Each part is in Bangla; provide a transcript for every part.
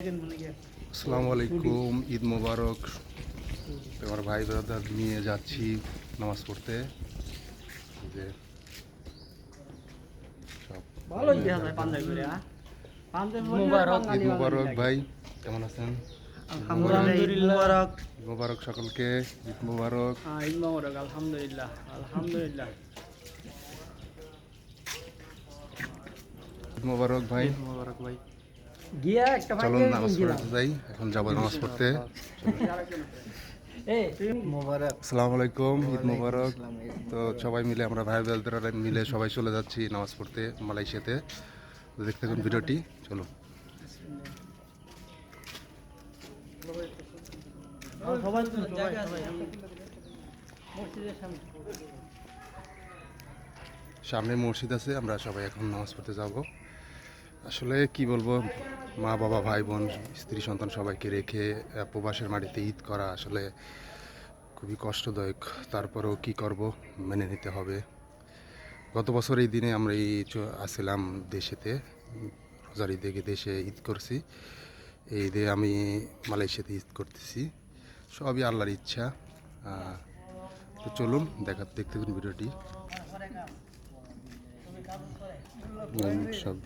আসসালামু আলাইকুম, ঈদ মোবারক। আমার ভাই ব্রাদার নিয়ে যাচ্ছি নামাজ পড়তে। যে সব ঈদ মোবারক ভাই, কেমন আছেন? মুবারক। ঈদ মোবারক সকলকে, ঈদ মোবারক। ঈদ মোবারক, আলহামদুলিল্লাহ আলহামদুলিল্লাহ। ঈদ মোবারক ভাই। মুবারক ভাই। গিয়া একটা চলুন নামাজ পড়তে যাই, এখন যাবো নামাজ পড়তে। আসসালামু আলাইকুম, ঈদ মোবারক। তো সবাই মিলে আমরা ভাই ব্রাদাররা মিলে সবাই চলে যাচ্ছি নামাজ পড়তে মালয়েশিয়াতে। তো দেখতে থাকুন ভিডিওটি, চলুন। সামনে মসজিদ আছে, আমরা সবাই এখন নামাজ পড়তে যাব। আসলে কি বলবো, মা বাবা ভাই বোন স্ত্রী সন্তান সবাইকে রেখে প্রবাসের মাটিতে ঈদ করা আসলে খুবই কষ্টদায়ক। তারপরেও কি করব, মেনে নিতে হবে। গত বছর এই দিনে আমরা আসছিলাম দেশেতে, রোজার ঈদে দেশে ঈদ করছি। এই ঈদে আমি মালয়েশিয়াতে ঈদ করতেছি। সবই আল্লাহর ইচ্ছা। তো চলুন দেখতে থাকুন ভিডিওটি। সব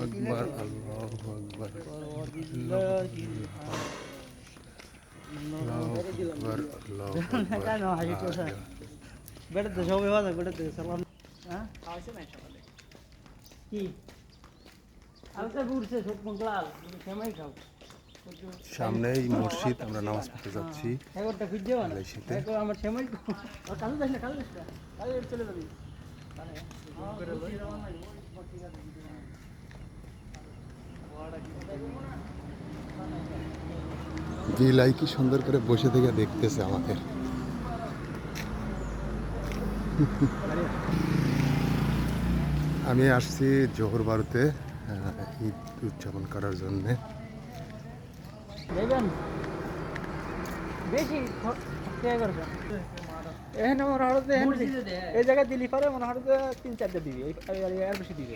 আকবার, আল্লাহু আকবার, সামনেই মসজিদ, আমরা নামাজ পড়তে যাচ্ছি মালয়েশিয়াতে। বিলাই কি সুন্দর করে বসে থেকে দেখতেছে আমাদের। আমি আসছি জোহর বারুতে ঈদ উদযাপন করার জন্যে। এই জায়গায় দিলি পারে মনে হয় 3-4টা দিবি, আর বেশি দিবে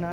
না।